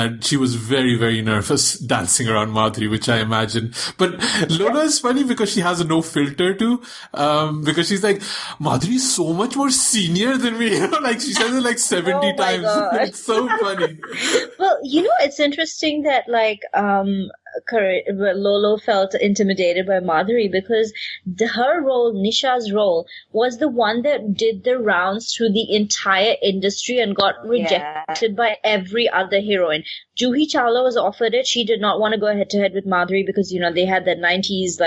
And she was very, very nervous dancing around Madhuri, which I imagine. But Lola is funny because she has no filter too. Because she's like, Madhuri is so much more senior than me. Like she says it like 70 times. God. It's so funny. Well, it's interesting that Lolo felt intimidated by Madhuri because her role, Nisha's role, was the one that did the rounds through the entire industry and got rejected by every other heroine. Juhi Chawla was offered it. She did not want to go head to head with Madhuri because, they had that 90s,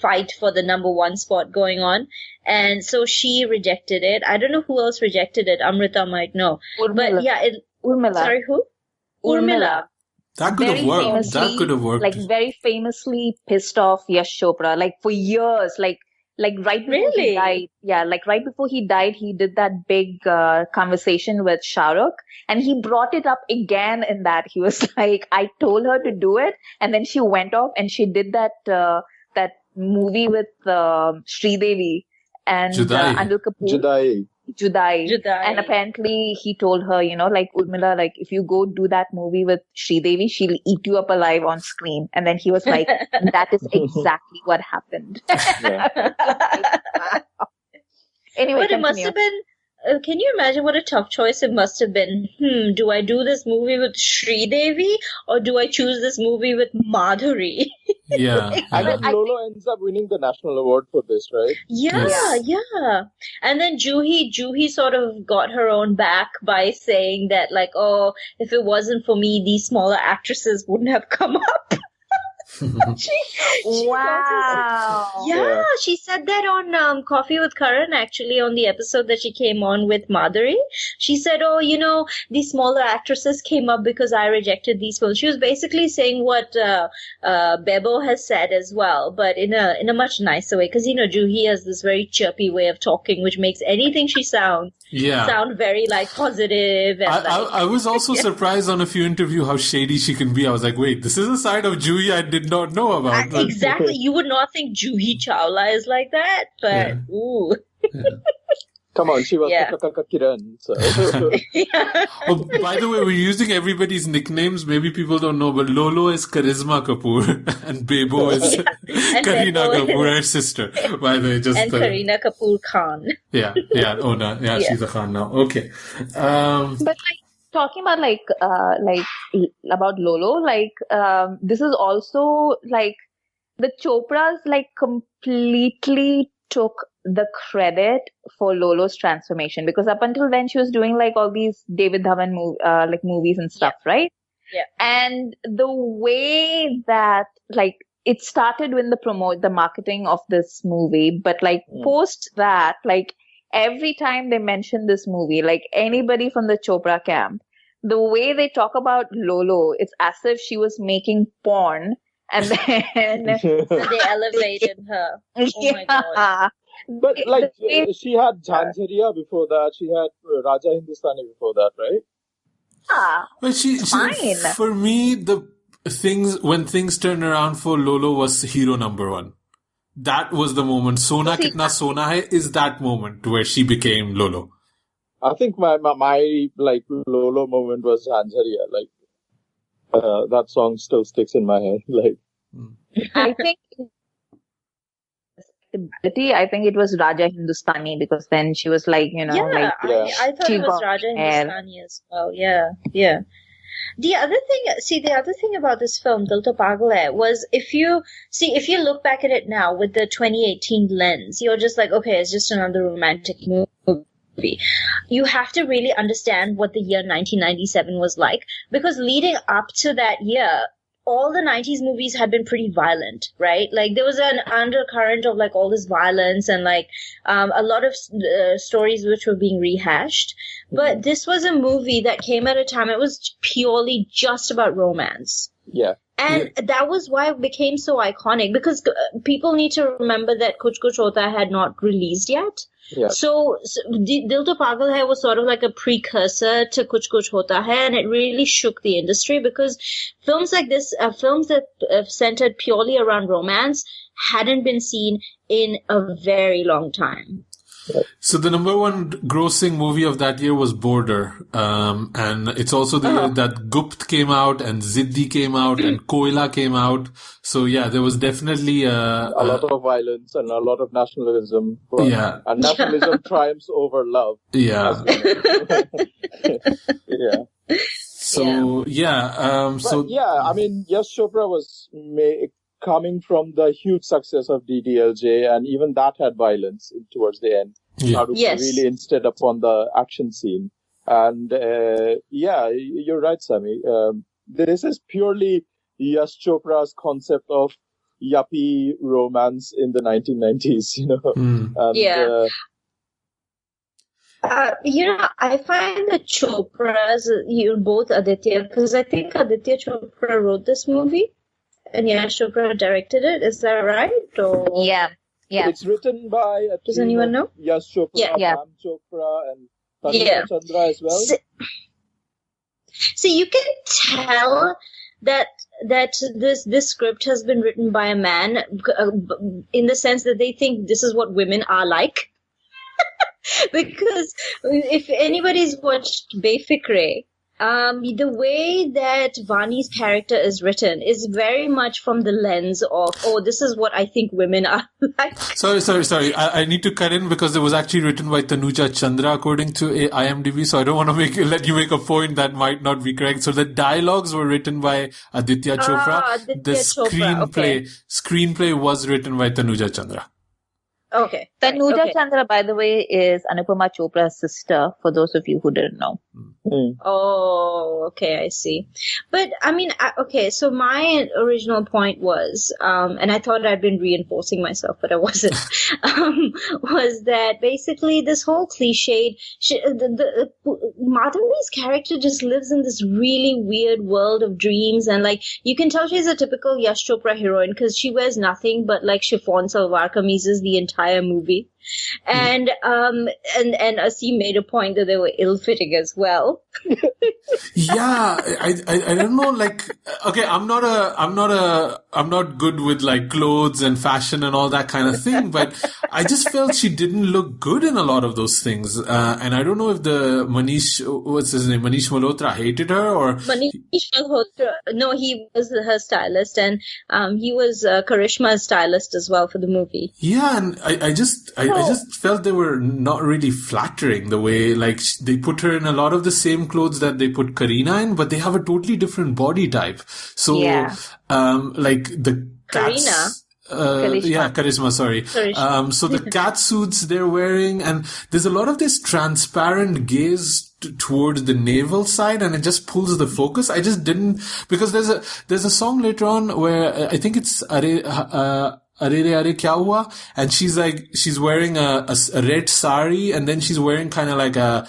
fight for the number one spot going on. And so she rejected it. I don't know who else rejected it. Amrita might know. Urmila. But yeah, Urmila. Sorry, who? Urmila. That could have worked. That could have worked. Like very famously pissed off Yash Chopra, like for years, like right before he died. Yeah, like right before he died, he did that big conversation with Shah Rukh, and he brought it up again in that. He was like, I told her to do it, and then she went off and she did that movie with Sridevi and Anil Kapoor. Judai. And apparently he told her, Urmila, if you go do that movie with Sridevi, she'll eat you up alive on screen. And then he was like, that is exactly what happened. Anyway, but it must have been, can you imagine what a tough choice it must have been? Do I do this movie with Sridevi or do I choose this movie with Madhuri? Yeah. And then Lolo ends up winning the national award for this, right? Yeah, yes. Yeah. And then Juhi sort of got her own back by saying that, if it wasn't for me, these smaller actresses wouldn't have come up. Wow. Yeah, she said that on Coffee with Karan, actually, on the episode that she came on with Madhuri. She said, these smaller actresses came up because I rejected these films. She was basically saying what Bebo has said as well, but in a much nicer way. Because, Juhi has this very chirpy way of talking, which makes anything she sound very, positive. And I was also surprised on a few interviews how shady she can be. I was like, wait, this is a side of Juhi I did not know about. Exactly. You would not think Juhi Chawla is like that, but ooh. Yeah. Come on, she was Kiran. So. Oh, by the way, we're using everybody's nicknames. Maybe people don't know, but Lolo is Charisma Kapoor and Bebo is Kareena Kapoor, her sister. By the way, Kareena Kapoor Khan. Yeah. Oh, no. Yeah, she's a Khan now. Okay. But talking about about Lolo, this is also the Chopras completely took the credit for Lolo's transformation, because up until then she was doing all these David Dhawan movies and stuff, right? Yeah. And the way that it started when the marketing of this movie, but post that, every time they mention this movie, anybody from the Chopra camp, the way they talk about Lolo, it's as if she was making porn, and then they elevated her. Oh my God. But she had Jhanjhariya before that. She had Raja Hindustani before that, right? But she for me, when things turned around for Lolo was hero number one. That was the moment. Sona Kitna Sona Hai is that moment where she became Lolo. I think my Lolo moment was Jhanjhariya. That song still sticks in my head. I think I think it was Raja Hindustani, because then she was I thought it was Raja Hindustani as well. Yeah. The other thing about this film, Dil To Pagal Hai, was if you look back at it now with the 2018 lens, you're just like, okay, it's just another romantic movie. You have to really understand what the year 1997 was like, because leading up to that year, all the 90s movies had been pretty violent, right? There was an undercurrent of all this violence and a lot of stories which were being rehashed. But this was a movie that came at a time, it was purely just about romance. Yeah. And that was why it became so iconic, because people need to remember that Kuch Kuch Hota had not released yet. Yeah. So Dil To Pagal Hai was sort of like a precursor to Kuch Kuch Hota Hai, and it really shook the industry, because films like this, films that centered purely around romance, hadn't been seen in a very long time. So the number one grossing movie of that year was Border. And it's also the year that Gupt came out and Ziddi came out and Koila came out. So yeah, there was definitely a lot of violence and a lot of nationalism. Yeah. And nationalism triumphs over love. Yeah. Yeah. So, I mean, Yash Chopra was coming from the huge success of DDLJ, and even that had violence towards the end. Yeah. Really insisted upon the action scene. And, you're right, Sammy. This is purely Yash Chopra's concept of yuppie romance in the 1990s, you know. And, I find the Chopras, both Aditya, because I think Aditya Chopra wrote this movie and Yash Chopra directed it. Is that right? Or... Yeah. It's written by does anyone know? Yash Chopra, Ram Chopra, and Tanuja Chandra as well. See, you can tell that this script has been written by a man in the sense that they think this is what women are like. Because if anybody's watched Befikre, the way that Vani's character is written is very much from the lens of, this is what I think women are like. Sorry. I need to cut in because it was actually written by Tanuja Chandra according to IMDb. So I don't want to let you make a point that might not be correct. So the dialogues were written by Aditya Chopra. Screenplay was written by Tanuja Chandra. Okay. Tanuja Chandra, by the way, is Anupama Chopra's sister, for those of you who didn't know. Oh, okay, I see. But, I mean, so my original point was, and I thought I'd been reinforcing myself, but I wasn't, was that basically this whole cliched, Madhavi's character just lives in this really weird world of dreams, and like, you can tell she's a typical Yash Chopra heroine, because she wears nothing but like chiffon salwar kameezes the entire movie. And Asim made a point that they were ill-fitting as well. Yeah, I don't know, like, okay, I'm not good with like clothes and fashion and all that kind of thing, but I just felt she didn't look good in a lot of those things. And I don't know if Manish Malhotra hated her or... Manish Malhotra, no, he was her stylist, and he was Karishma's stylist as well for the movie. Yeah, and I just felt they were not really flattering the way, like, they put her in a lot of the same clothes that they put Kareena in, but they have a totally different body type. So, like the cats... Karisma, sorry. So the cat suits they're wearing, and there's a lot of this transparent gaze towards the navel side, and it just pulls the focus. I just didn't, because there's a song later on where I think it's Are Kya Hua? And she's wearing a red sari, and then she's wearing kind of like a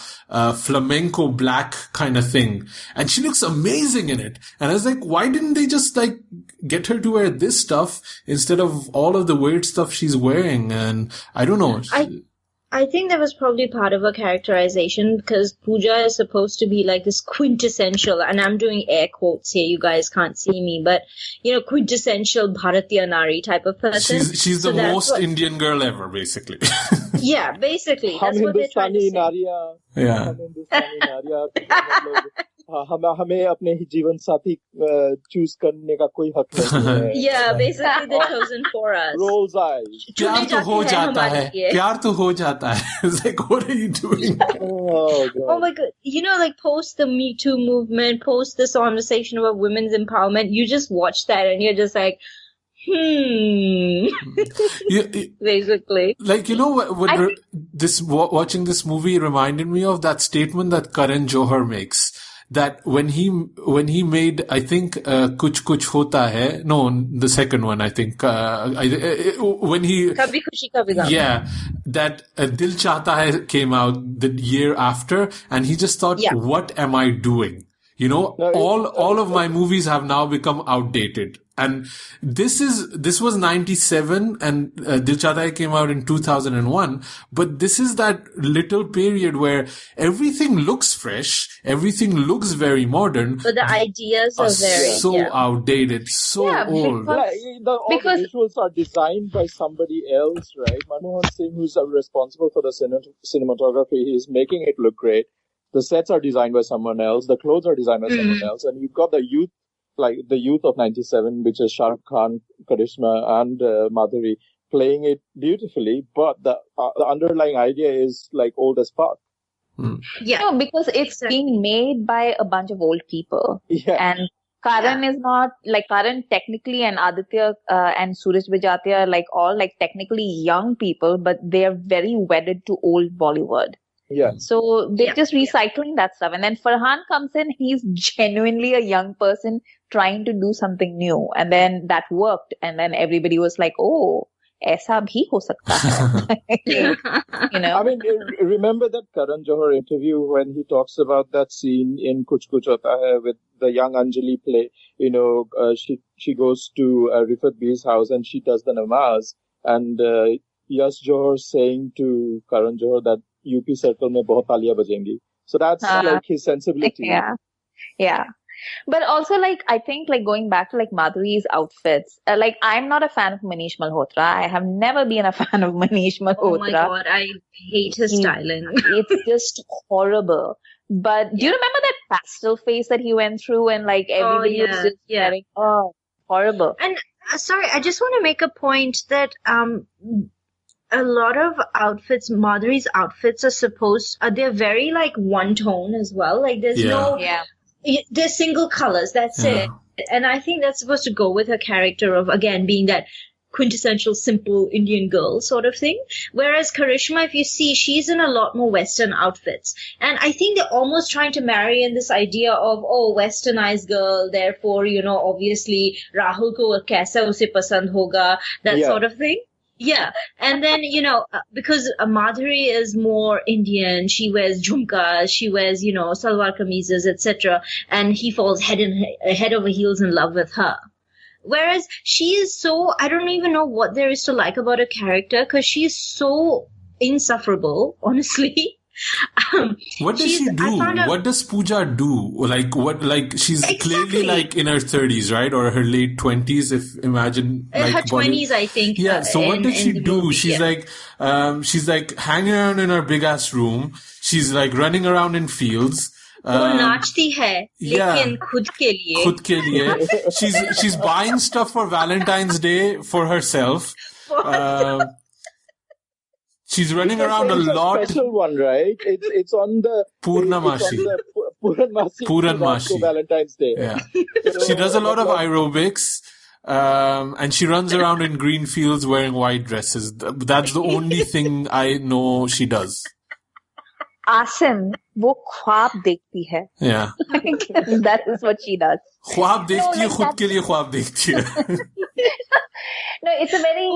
flamenco black kind of thing. And she looks amazing in it. And I was like, why didn't they just like get her to wear this stuff instead of all of the weird stuff she's wearing? And I don't know. I think that was probably part of her characterization, because Pooja is supposed to be like this quintessential, and I'm doing air quotes here, you guys can't see me, but, quintessential Bharatiya Nari type of person. She's the most Indian girl ever, basically. Yeah, basically. That's what they're trying to say. Yeah. हमें अपने ही जीवन साथी choose करने का कोई हक नहीं है. Yeah, basically they're chosen for us. Rolls eyes. प्यार तो हो जाता है. प्यार तो हो जाता है. It's like, what are you doing? Oh my God. Like post the Me Too movement, post this conversation about women's empowerment, you just watch that and you're just like, basically. Like, watching this movie reminded me of that statement that Karan Johar makes. That when he made, I think, Kuch Kuch Hota Hai, no, the second one, I think, when he... Kabhi Khushi Kabhi Gham. Yeah, that Dil Chahta Hai came out the year after, and he just thought, what am I doing? All of my movies have now become outdated. And this was 97 and Dil Chahta Hai came out in 2001. But this is that little period where everything looks fresh, everything looks very modern. But the ideas are very outdated, old. All the visuals are designed by somebody else, right? Manmohan Singh, who's responsible for the cinematography, he's making it look great. The sets are designed by someone else. The clothes are designed by someone else. And you've got the youth of 97, which is Shah Rukh Khan, Karishma, and Madhuri, playing it beautifully. But the underlying idea is like old as fuck. Yeah. No, because it's being made by a bunch of old people. Yeah. And Karan is not, like Karan technically and Aditya and Suraj Vijay are like all like technically young people, but they are very wedded to old Bollywood. Yeah. So they're just recycling that stuff. And then Farhan comes in, he's genuinely a young person trying to do something new. And then that worked. And then everybody was like, oh, aisa bhi ho sakta hai. You know? I mean, remember that Karan Johar interview when he talks about that scene in Kuch Kuch Hota Hai with the young Anjali play, she goes to Rifat B's house and she does the namaz. And Yash Johar saying to Karan Johar that UP circle mein bahut taaliyan bajengi. So that's like his sensibility. Yeah. But also, like, I think, like, going back to, like, Madhuri's outfits, like, I'm not a fan of Manish Malhotra. I have never been a fan of Manish Malhotra. Oh my God, I hate his styling. It's just horrible. But do you remember that pastel face that he went through and, like, everybody was just wearing, horrible. And, sorry, I just want to make a point that, a lot of outfits, Madhuri's outfits they're very like one tone as well. Like there's they're single colors. That's it. And I think that's supposed to go with her character of, again, being that quintessential simple Indian girl sort of thing. Whereas Karishma, if you see, she's in a lot more Western outfits. And I think they're almost trying to marry in this idea of, westernized girl, therefore, obviously Rahul ko kaisa use pasand hoga, that sort of thing. Yeah. And then, because Madhuri is more Indian, she wears jhumkas, she wears, salwar kameezes, etc. And he falls head over heels in love with her. Whereas she is I don't even know what there is to like about her character, because she's so insufferable, honestly. What does she do? What does Pooja do? She's clearly like in her 30s, right? Or her late 20s, imagine. Like her 20s, I think. Yeah, so what does she do? Movie, she's like hanging around in her big ass room. She's like running around in fields. वो नाचती है, लेकिन खुद के लिए. She's buying stuff for Valentine's Day for herself. She's running around a lot. Special one, right? It's on the Purnamashi. Purnamashi. Valentine's Day. Yeah. She does a lot of aerobics. And she runs around in green fields wearing white dresses. That's the only thing I know she does. Asim, वो ख्वाब देखती है. Yeah. That is what she does. ख्वाब देखती है, खुद के लिए ख्वाब देखती है. No, it's a very,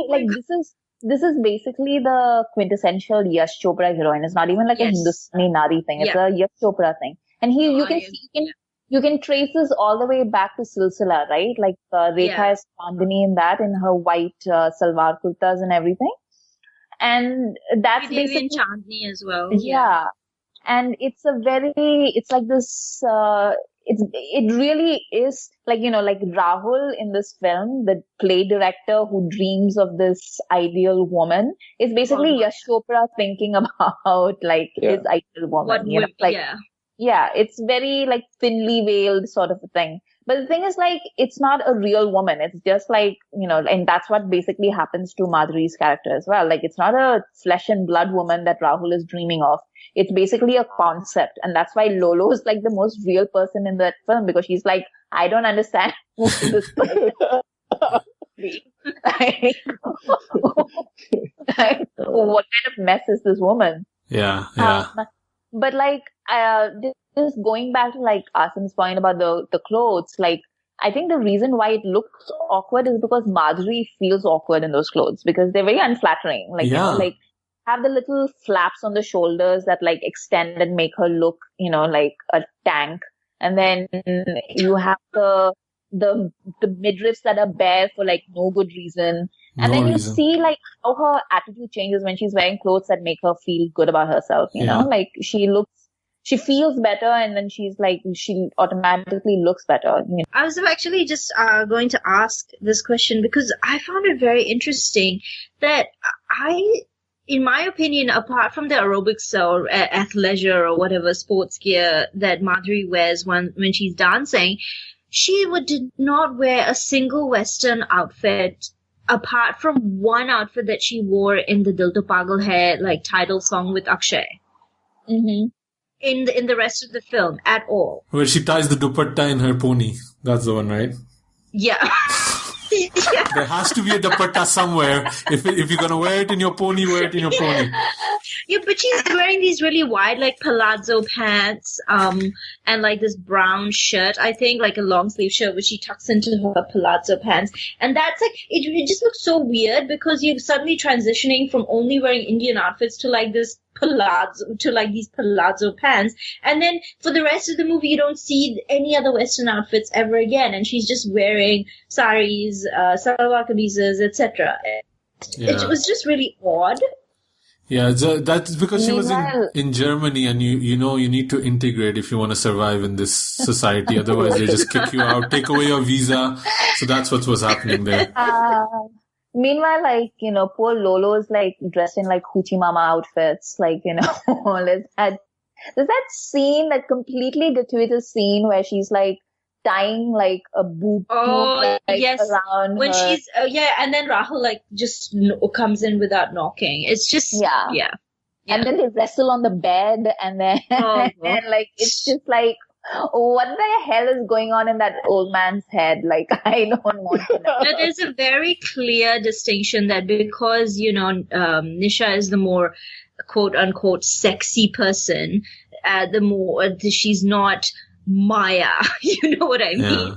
this is basically the quintessential Yash Chopra heroine. It's not even like a Hindustani Nari thing. It's a Yash Chopra thing. And you can trace this all the way back to Silsila, right? Like Rekha is Chandani in that, in her white salwar kurtas and everything. And that's basically in Chandni as well. Yeah. And it's like this, it really is like, like Rahul in this film, the play director who dreams of this ideal woman, is basically Yash Chopra thinking about his ideal woman. It's very like thinly veiled sort of a thing. But the thing is, like, it's not a real woman. It's just like, and that's what basically happens to Madhuri's character as well. Like, it's not a flesh and blood woman that Rahul is dreaming of. It's basically a concept. And that's why Lolo is like the most real person in that film, because she's like, I don't understand who this person is. What kind of mess is this woman? Yeah. But like, just going back to like Asim's point about the clothes, like, I think the reason why it looks awkward is because Madhuri feels awkward in those clothes, because they're very unflattering. Like, like have the little flaps on the shoulders that like extend and make her look, like a tank. And then you have the the midriffs that are bare for like no good reason. And then you see like how her attitude changes when she's wearing clothes that make her feel good about herself, you know? Like she feels better, and then she automatically looks better. You know? I was actually just going to ask this question because I found it very interesting that in my opinion, apart from the aerobics or athleisure or whatever sports gear that Madhuri wears when she's dancing, she did not wear a single Western outfit apart from one outfit that she wore in the Dil To Pagal Hai like title song with Akshay. Mm-hmm. In the rest of the film at all. Where she ties the dupatta in her pony. That's the one, right? Yeah. Yeah. There has to be a dupatta somewhere. If you're going to wear it in your pony, wear it in your pony. Yeah, but she's wearing these really wide, like, palazzo pants, and, like, this brown shirt, I think, like a long sleeve shirt, which she tucks into her palazzo pants. And that's, like, it just looks so weird because you're suddenly transitioning from only wearing Indian outfits to, like, these palazzo pants. And then for the rest of the movie, you don't see any other Western outfits ever again. And she's just wearing saris, salwar kameezes, etc. It was just really odd. Yeah, that's because she was in Germany, and you know you need to integrate if you want to survive in this society. Otherwise, they just kick you out, take away your visa. So that's what was happening there. Meanwhile, like, you know, poor Lolo's like dressed in like hoochie mama outfits, like, you know, there's that scene, that completely gratuitous scene where she's like tying like a boob like, yes, around when her. she's and then Rahul like just comes in without knocking. It's just yeah. And then they wrestle on the bed, and then and like it's just like, what the hell is going on in that old man's head? Like, I don't want to know. But there's a very clear distinction that because, you know, Nisha is the more quote unquote sexy person, the more she's not Maya. You know what I mean? Yeah.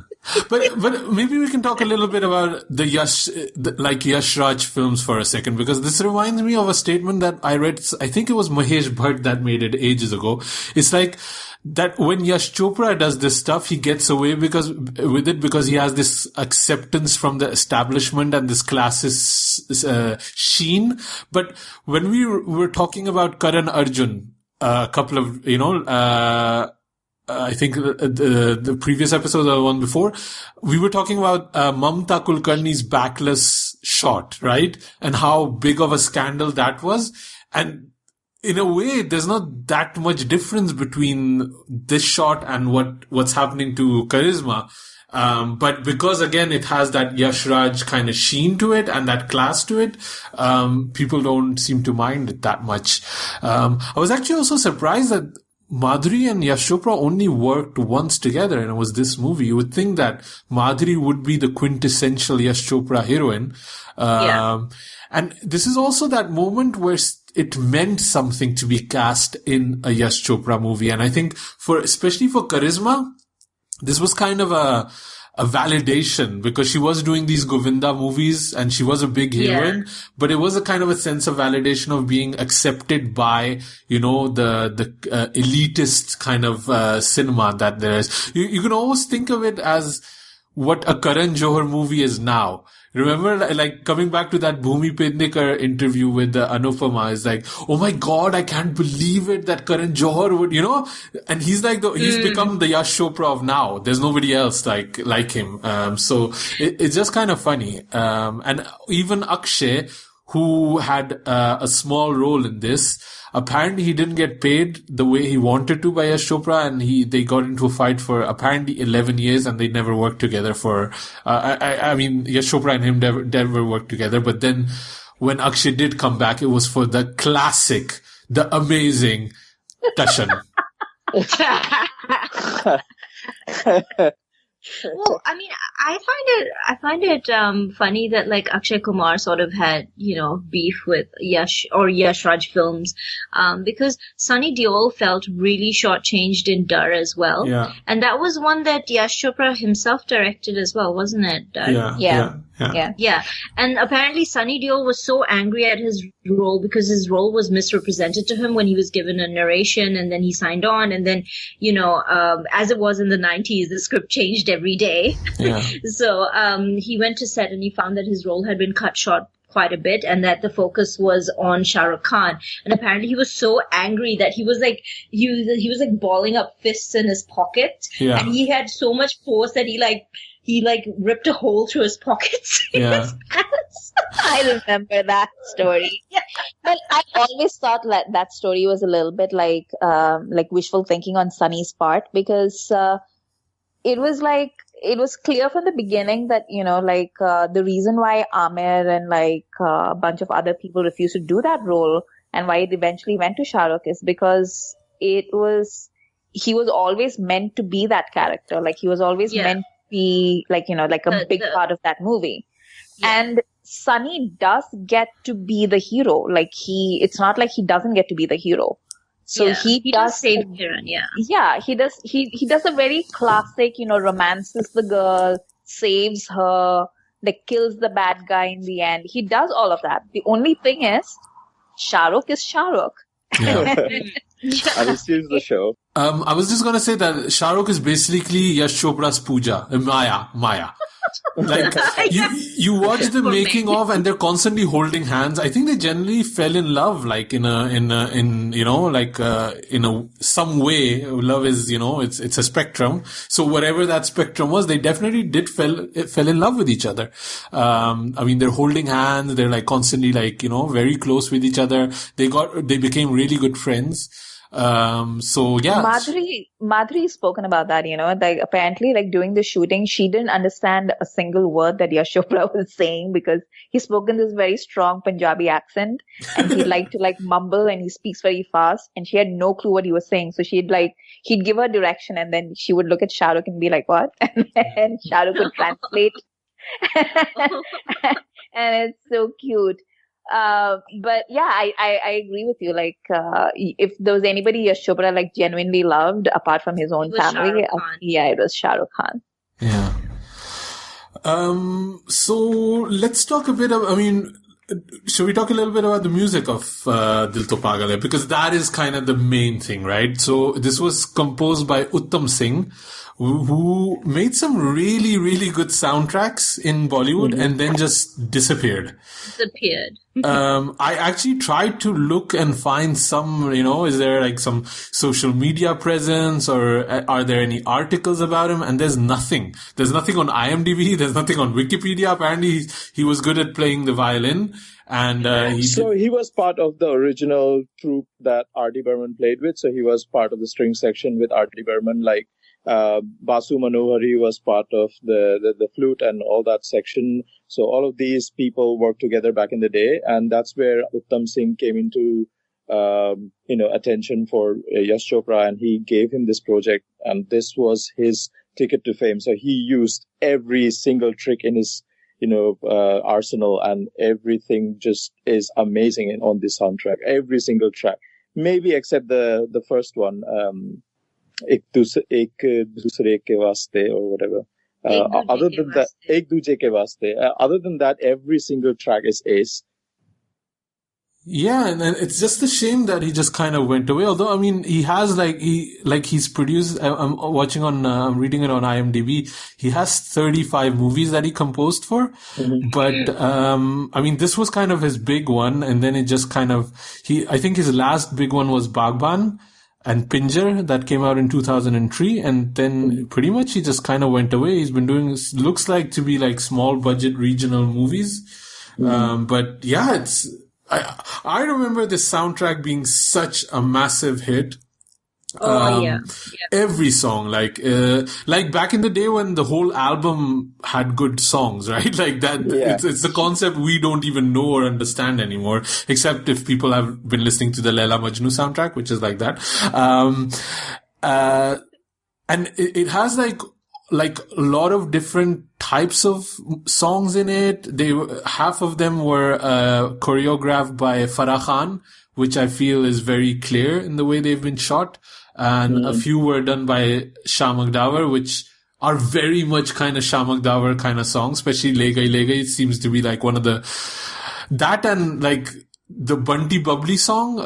But maybe we can talk a little bit about the Yash Raj films for a second, because this reminds me of a statement that I read. I think it was Mahesh Bhatt that made it ages ago. It's like that when Yash Chopra does this stuff, he gets away because he has this acceptance from the establishment and this classist sheen. But when we were talking about Karan Arjun, a couple of, you know, I think the previous episode or the one before, we were talking about Mamta Kulkarni's backless shot, right? And how big of a scandal that was. And in a way, there's not that much difference between this shot and what's happening to Charisma. But because again, it has that Yash Raj kind of sheen to it and that class to it, people don't seem to mind it that much. I was actually also surprised that Madhuri and Yash Chopra only worked once together, and it was this movie. You would think that Madhuri would be the quintessential Yash Chopra heroine. And this is also that moment where it meant something to be cast in a Yash Chopra movie. And I think especially for Charisma, this was kind of a validation, because she was doing these Govinda movies and she was a big heroine, but it was a kind of a sense of validation of being accepted by, you know, the elitist kind of cinema that there is. You can almost think of it as what a Karan Johar movie is now. Remember, like, coming back to that Bhumi Pednekar interview with Anupama, is like, oh my God, I can't believe it that Karan Johar would, you know, and he's like, he's become the Yash Chopra of now. There's nobody else like him. So it's just kind of funny. And even Akshay, who had a small role in this, apparently he didn't get paid the way he wanted to by Yash Chopra, and they got into a fight for apparently 11 years, and they never worked together for, I mean, Yash Chopra and him never worked together, but then when Akshay did come back, it was for the classic, the amazing Tashan. Well, I mean, I find it funny that like Akshay Kumar sort of had, you know, beef with Yash Raj films, because Sunny Deol felt really shortchanged in Dar as well. Yeah. And that was one that Yash Chopra himself directed as well, wasn't it? Dar? Yeah. Yeah. And apparently Sunny Deol was so angry at his role because his role was misrepresented to him when he was given a narration, and then he signed on, and then, as it was in the 90s, the script changed every day. Yeah. So he went to set and he found that his role had been cut short quite a bit, and that the focus was on Shah Rukh Khan. And apparently he was so angry that he was like balling up fists in his pocket, and he had so much force that he ripped a hole through his pockets in his pants. I remember that story. But I always thought that story was a little bit like wishful thinking on Sunny's part, because it was clear from the beginning that, the reason why Amir and a bunch of other people refused to do that role and why it eventually went to Shah Rukh is because he was always meant to be that character. Like, he was always meant to be a big part of that movie. Yeah. And Sunny does get to be the hero. It's not like he doesn't get to be the hero. So he does save Kiran, Yeah, he does. He does a very classic, romances the girl, saves her, kills the bad guy in the end. He does all of that. The only thing is, Shah Rukh is Shah Rukh. Yeah. And he steals the show. I was just gonna say that Shah Rukh is basically Yash Chopra's Pooja, Maya. You watch the making of, and they're constantly holding hands. I think they generally fell in love, some way. Love is, it's a spectrum. So whatever that spectrum was, they definitely fell in love with each other. They're holding hands. They're constantly very close with each other. They became really good friends. Madhuri spoken about that, apparently during the shooting, she didn't understand a single word that Yash Chopra was saying because he spoke in this very strong Punjabi accent, and he'd to mumble, and he speaks very fast, and she had no clue what he was saying. So he'd give her direction, and then she would look at Shah Rukh and be like, what? And then Shah Rukh would translate. And it's so cute. But yeah, I agree with you. If there was anybody Yash Chopra genuinely loved apart from his own family, it was Shah Rukh Khan. Yeah. So let's talk a bit should we talk a little bit about the music of Dil To Pagal Hai? Because that is kind of the main thing, right? So this was composed by Uttam Singh, who made some really, really good soundtracks in Bollywood and then just disappeared. I actually tried to look and find some, is there some social media presence, or are there any articles about him? And there's nothing. There's nothing on IMDb. There's nothing on Wikipedia. Apparently he was good at playing the violin. And he was part of the original troupe that R.D. Burman played with. So he was part of the string section with R.D. Burman, Basu Manohari was part of the flute and all that section. So all of these people worked together back in the day, and that's where Uttam Singh came into attention for Yash Chopra, and he gave him this project, and this was his ticket to fame. So he used every single trick in his arsenal, and everything just is amazing on this soundtrack. Every single track, maybe except the first one. Ek dusre ke vaste, or whatever. Other than that, Ek duje ke vaste. Other than that, every single track is ace. Yeah, and it's just a shame that he just kind of went away. Although, he has he's produced. I'm reading it on IMDb. He has 35 movies that he composed for. Mm-hmm. But this was kind of his big one, and then it just kind of I think his last big one was Bagban and Pinjar, that came out in 2003, and then pretty much he just kind of went away. He's been doing, looks like to be small budget regional movies. But yeah, I remember this soundtrack being such a massive hit. Every song, like back in the day when the whole album had good songs, right? It's the concept we don't even know or understand anymore, except if people have been listening to the Laila Majnu soundtrack, which is like that. And it has a lot of different types of songs in it. Half of them were choreographed by Farah Khan, which I feel is very clear in the way they've been shot. And a few were done by Shah Magdawar, which are very much kind of Shamak Davar kind of songs, especially Le Gai Le Gai. It seems to be like one of that and like the Bunty Bubbly song,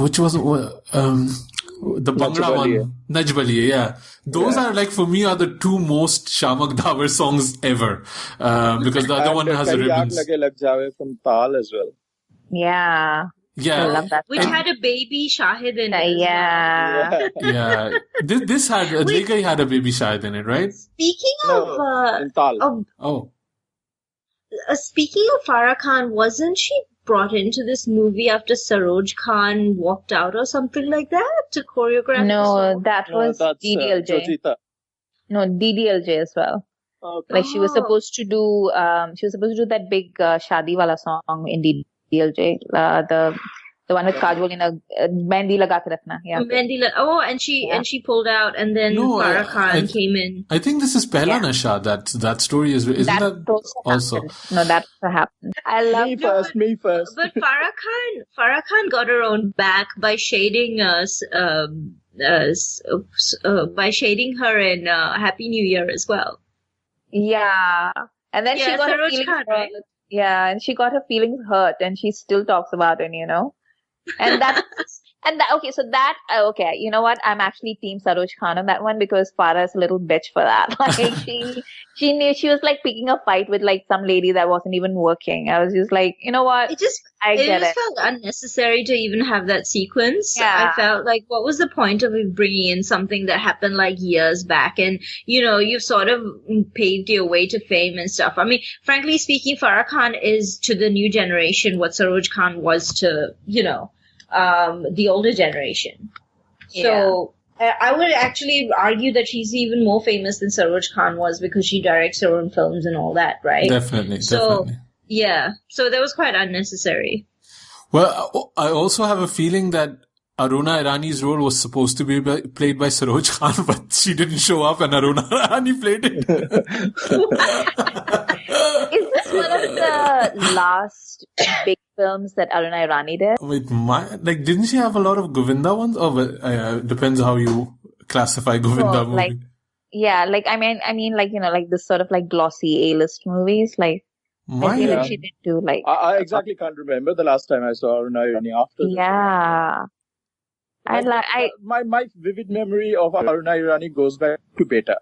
which was, the Bhangra one, Najbaliye, yeah. Those are like, for me, are the two most Shamak Davar songs ever. Because the other one has the ribbons. Lage Lag Jaave from Tal as well. Yeah. Yeah. I love that. Which had a baby Shahid in it. Yeah. Yeah. This had, Legai had a baby Shahid in it, right? Speaking in Tal. Speaking of Farah Khan, wasn't she brought into this movie after Saroj Khan walked out or something like that to choreograph? No, that was DDLJ. No, DDLJ as well. Okay. Like she was supposed to do that big Shadi wala song in DDLJ. The one with Kajol in a Mehndi Laga Ke Rakhna. Yeah. And she pulled out, and then Farah Khan came in. I think this is Pehla Nasha. That story isn't that also? No, that's what happened. I love me first. But Farah Khan got her own back by shading us, by shading her in Happy New Year as well. Yeah, and then she got her feelings hurt. Right? Yeah, and she got her feelings hurt, and she still talks about it, And okay, you know what? I'm actually Team Saroj Khan on that one because Farah is a little bitch for that. Like she knew she was like picking a fight with like some lady that wasn't even working. I was just like, you know what? It just felt unnecessary to even have that sequence. Yeah. I felt like, what was the point of bringing in something that happened like years back? And, you've sort of paved your way to fame and stuff. I mean, frankly speaking, Farah Khan is to the new generation what Saroj Khan was to, the older generation. Yeah. So I would actually argue that she's even more famous than Saroj Khan was because she directs her own films and all that, right? Definitely. Yeah. So that was quite unnecessary. Well, I also have a feeling that Aruna Irani's role was supposed to be played by Saroj Khan, but she didn't show up and Aruna Irani played it. Is this one of the last big films that Aruna Irani did? Didn't she have a lot of Govinda ones? Depends how you classify Govinda movie. I mean, this sort of like glossy A-list movies, like. I feel like she did do like. I exactly can't remember the last time I saw Aruna Irani after. Yeah. My vivid memory of Aruna Irani goes back to Beta.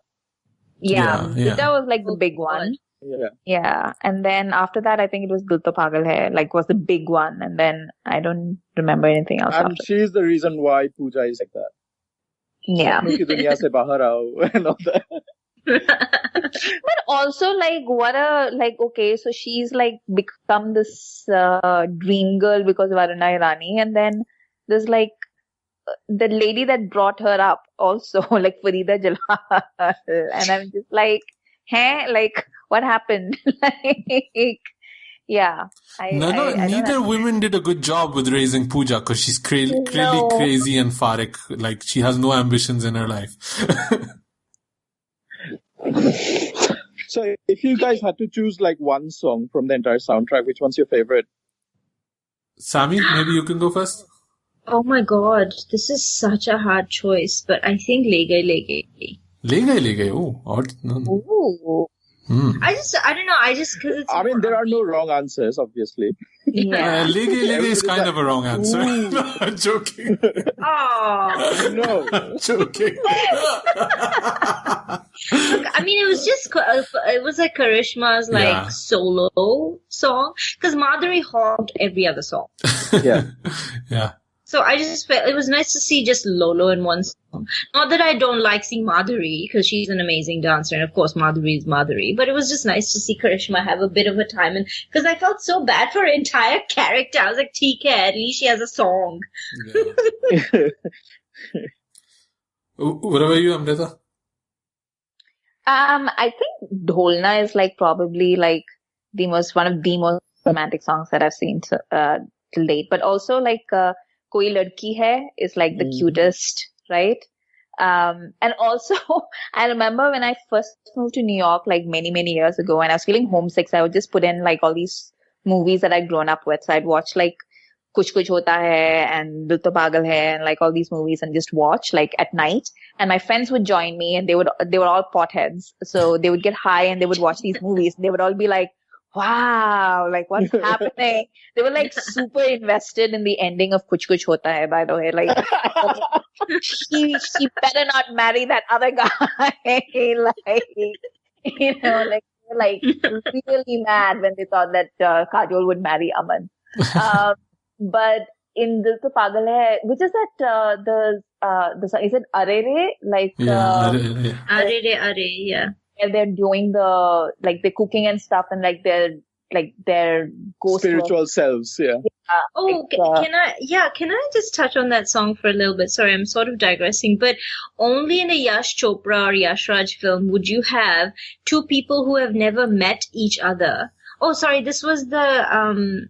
Yeah. Beta was like the big one. Yeah. Yeah. And then after that, I think it was Dil To Pagal Hai, was the big one. And then I don't remember anything else. And she's the reason why Pooja is like that. Yeah. Duniya se bahar aao and all that. But also, okay, so she's like become this dream girl because of Aruna Irani, and then there's like the lady that brought her up also, like Farida Jalal, and I'm just like, what happened? Yeah. Neither women did a good job with raising Pooja because she's clearly crazy and pharik. Like, she has no ambitions in her life. So, if you guys had to choose like one song from the entire soundtrack, which one's your favorite? Sammy, maybe you can go first. Oh my god, this is such a hard choice, but I think Le Gai Le Gai. Le Gai Le Gai, oh, odd. No. Ooh. I don't know, I mean, there are no wrong answers, obviously. Yeah. Le Gai is kind of a wrong answer. No, I'm joking. Oh. No. I'm joking. Look, I mean, it was like Karishma's solo song, because Madhuri hogged every other song. Yeah. Yeah. So I just felt it was nice to see just Lolo in one song. Not that I don't like seeing Madhuri, because she's an amazing dancer, and of course Madhuri is Madhuri, but it was just nice to see Karishma have a bit of a time, and because I felt so bad for her entire character. I was like, TK, at least she has a song. Yeah. What about you, Amrita? I think Dholna is like probably like one of the most romantic songs that I've seen till date, but also like Koi Ladki Hai is like the cutest, right? And also I remember when I first moved to New York like many, many years ago, and I was feeling homesick, so I would just put in like all these movies that I'd grown up with. So I'd watch like Kuch Kuch Hota Hai and Dil To Pagal Hai and like all these movies and just watch like at night. And my friends would join me and they were all potheads. So they would get high and they would watch these movies. They would all be like, wow, like what's happening? They were like super invested in the ending of Kuch Kuch Hota Hai, by the way. Like, she better not marry that other guy. like really mad when they thought that Kajol would marry Aman. But in Dil To Pagal Hai, which is that the song, is it Arere? Like Arere, yeah. Where they're doing they're cooking and stuff, and like their ghost spiritual selves, yeah. Can I just touch on that song for a little bit? Sorry, I'm sort of digressing, but only in a Yash Chopra or Yash Raj film would you have two people who have never met each other. Oh, sorry, this was the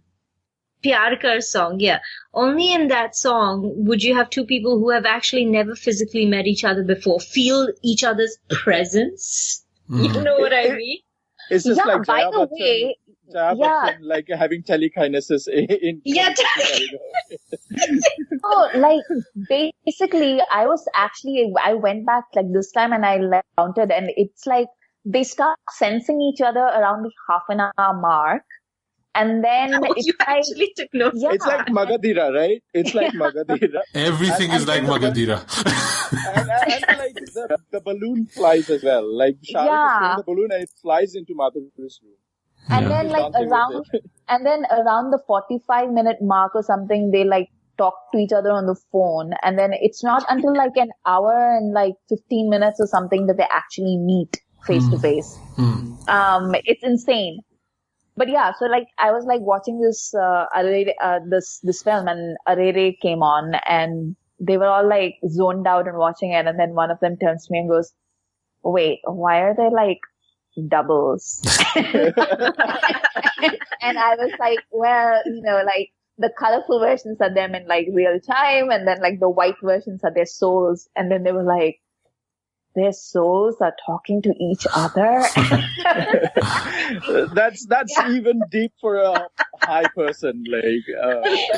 Pyar Kar song, yeah. Only in that song would you have two people who have actually never physically met each other before feel each other's presence. You know what I mean? It's just like by the way, Bachchan, like having telekinesis in Oh, like basically I went back like this time and I counted, and it's like they start sensing each other around the half an hour mark. And then you actually took notes. Yeah. It's like Magadhira, right? It's like Magadhira. Everything is like Magadhira. and like the balloon flies as well. Like Shah Rukh is throwing the balloon and it flies into Madhuri's room. And then around the 45-minute mark or something, they like talk to each other on the phone. And then it's not until like an hour and like 15 minutes or something that they actually meet face to face. It's insane. But yeah, so like I was like watching this this film, and Arere came on, and they were all like zoned out and watching it, and then one of them turns to me and goes, "Wait, why are they like doubles?" And I was like, well, like the colorful versions are them in like real time, and then like the white versions are their souls, and then they were like, their souls are talking to each other. That's even deep for a high person. Like,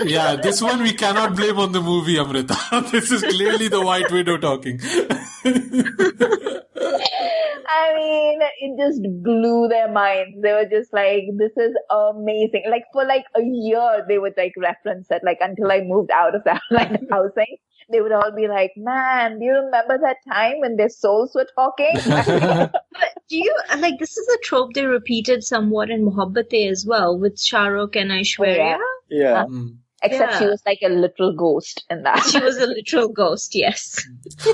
yeah, this one we cannot blame on the movie, Amrita. This is clearly the White Widow talking. I mean, it just blew their minds. They were just like, this is amazing. Like for like a year, they would like reference it, like until I moved out of that like housing. They would all be like, man, do you remember that time when their souls were talking? But do you, like, this is a trope they repeated somewhat in Mohabbatein as well, with Shah Rukh and Aishwarya. Yeah. Except she was like a literal ghost in that. She was a literal ghost, yes.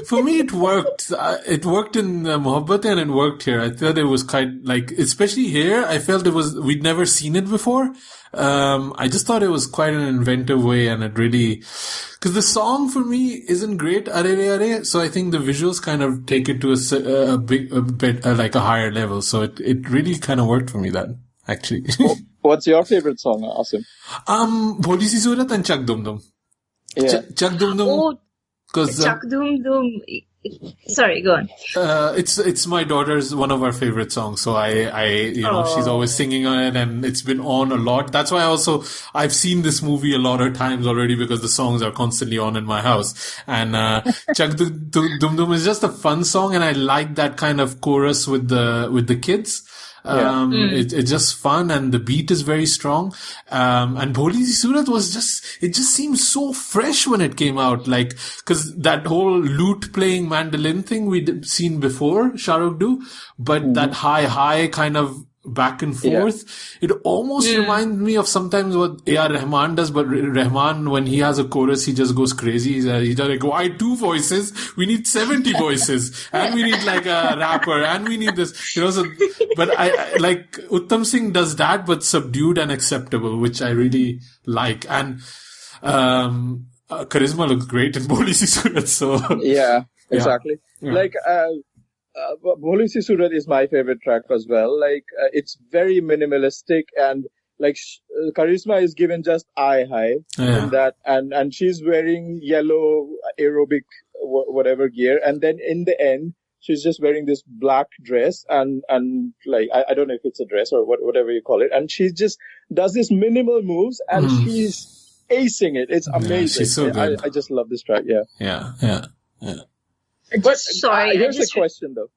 For me, it worked. It worked in Mohabbatein and it worked here. I thought it was kind like, especially here, I felt we'd never seen it before. I just thought it was quite an inventive way, and it really, because the song for me isn't great, Arere Are, so I think the visuals kind of take it to a bit like a higher level. So it really kind of worked for me then, actually. What's your favorite song, Asim? Bholi Si Surat and Chak Dum Dum. Yeah. Chak Dum Dum. Oh, Chak Dum Dum. Sorry, go on. It's my daughter's one of our favorite songs. So she's always singing on it, and it's been on a lot. That's why I've seen this movie a lot of times already, because the songs are constantly on in my house. And, Chak Dum Dum is just a fun song, and I like that kind of chorus with the kids. It's just fun, and the beat is very strong. And Bholi Si Surat it just seems so fresh when it came out, like, cause that whole lute playing mandolin thing we'd seen before Shah Rukh do, but that high kind of back and forth. It almost reminds me of sometimes what A.R. Rahman does, but Rahman, when he has a chorus, he just goes crazy. He's like, why 2 voices? We need 70 voices, and we need like a rapper, and we need this, so, but I like Uttam Singh does that, but subdued and acceptable, which I really like. And, charisma looks great in Bholi Si Surat, so. Yeah, exactly. Yeah. Like, Bholi Si Surat is my favorite track as well. Like, it's very minimalistic, and like Charisma is given just eye high in that, and she's wearing yellow aerobic whatever gear, and then in the end she's just wearing this black dress, and like I don't know if it's a dress or whatever you call it, and she just does these minimal moves, and she's acing it. It's amazing. Yeah, she's so good. I just love this track. Yeah. Yeah. But here's a question though.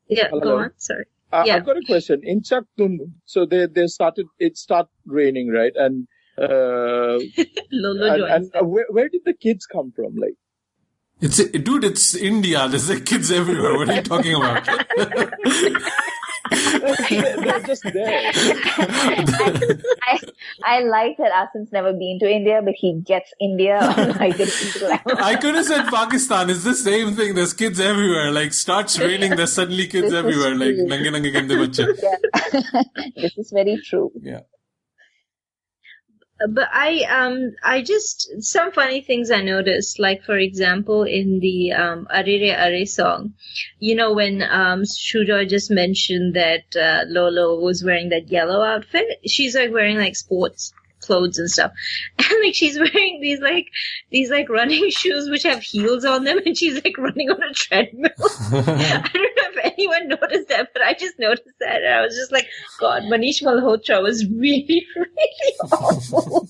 Yeah, go on. Sorry. I've got a question. In Chak Tundu, so it started raining, right? And Lolo joins. And where did the kids come from? Like, it's India. There's like kids everywhere. What are you talking about? They're just there. I like that Asim's never been to India, but he gets India on like a deep level. I could have said Pakistan. It's the same thing. There's kids everywhere. Like starts raining, there's suddenly kids everywhere. Like nange gande bache. Yeah. This is very true. Yeah. But I just, some funny things I noticed, like for example, in the Are Re Are song, you know, when Shujoy just mentioned that Lolo was wearing that yellow outfit, she's like wearing like sports clothes and stuff, and like she's wearing these running shoes which have heels on them, and she's like running on a treadmill. I don't know if anyone noticed that, but I just noticed that, and I was just like, God, Manish Malhotra was really, really awful.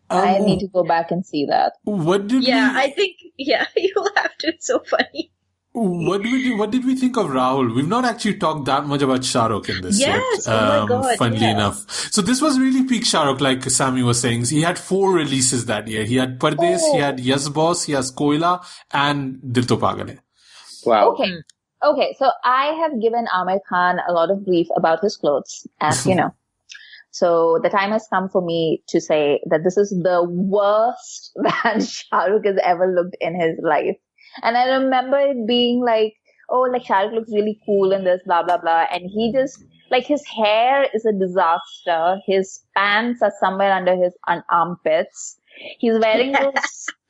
I need to go back and see that. I think you'll have to. It's so funny. What did we think of Rahul? We've not actually talked that much about Shah Rukh in this yet. Oh my God, funnily enough. So this was really peak Shah Rukh, like Sammy was saying. He had 4 releases that year. He had Pardes, he had Yes Boss, he has Koila, and Dil To Pagal Hai. Wow. Okay, so I have given Amir Khan a lot of grief about his clothes, as you know. So the time has come for me to say that this is the worst that Shah Rukh has ever looked in his life. And I remember it being like, oh, like Shah Rukh looks really cool in this, blah, blah, blah. And he just, like, his hair is a disaster. His pants are somewhere under his armpits. He's wearing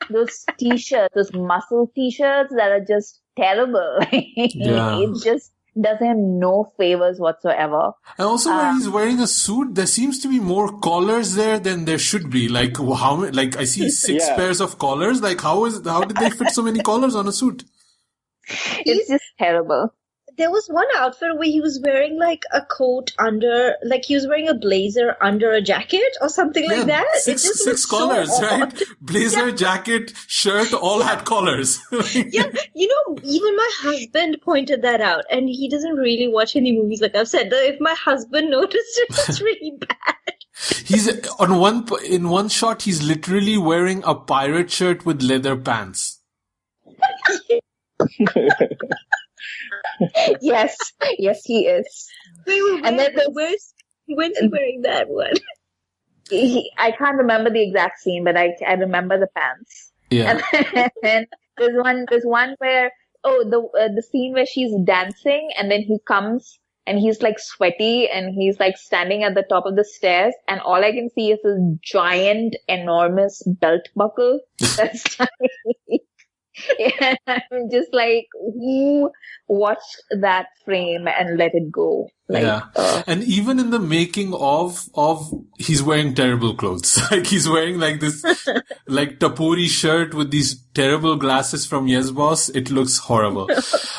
those t-shirts, those muscle t-shirts that are just terrible. It just does him no favors whatsoever. And also when he's wearing a suit, there seems to be more collars there than there should be. Like how? Like I see 6 pairs of collars. Like how did they fit so many collars on a suit? It's just terrible. There was one outfit where he was wearing like a coat under, like he was wearing a blazer under a jacket or something like that. Six collars, so right? Blazer, jacket, shirt, all had collars. Yeah, you know, even my husband pointed that out, and he doesn't really watch any movies. Like I've said, if my husband noticed it, it's really bad. He's in one shot. He's literally wearing a pirate shirt with leather pants. Yes, he is. And then when's he wearing that one? I can't remember the exact scene, but I remember the pants. Yeah. And then there's one where the scene where she's dancing, and then he comes and he's like sweaty and he's like standing at the top of the stairs, and all I can see is this giant, enormous belt buckle. That's yeah, I'm just like, who watched that frame and let it go? Like, and even in the making of he's wearing terrible clothes. Like he's wearing like this like tapori shirt with these terrible glasses from Yes Boss. It looks horrible.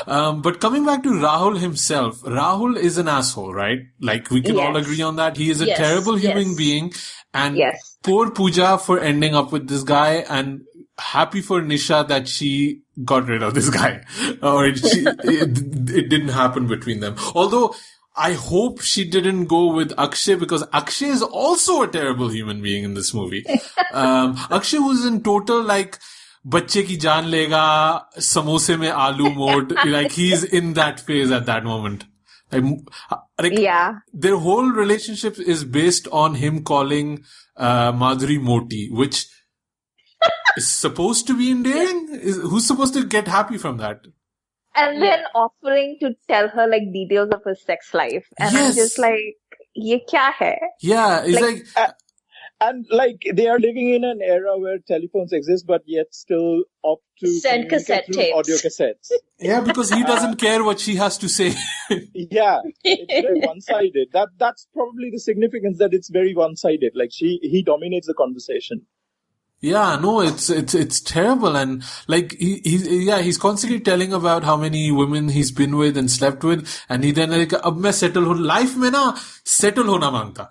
But coming back to Rahul himself, Rahul is an asshole, right? Like we can all agree on that. He is a terrible human being, and poor Pooja for ending up with this guy, and happy for Nisha that she got rid of this guy, or it didn't happen between them. Although I hope she didn't go with Akshay, because Akshay is also a terrible human being in this movie. Akshay was in total like bacche ki jaan lega, samose mein aloo mode. Like he's in that phase at that moment. Their whole relationship is based on him calling Madhuri Moti, which is supposed to be endearing. Who's supposed to get happy from that? And then offering to tell her like details of his sex life, and I'm just like, "Ye kya hai?" Yeah, it's like and like they are living in an era where telephones exist, but yet still opt to send cassette tapes, audio cassettes. Yeah, because he doesn't care what she has to say. Yeah, it's very one-sided. That's probably the significance, that it's very one-sided. Like he dominates the conversation. Yeah, no, it's terrible, and like he's constantly telling about how many women he's been with and slept with, and he then like ab main settle ho life mein na settle hona mangta,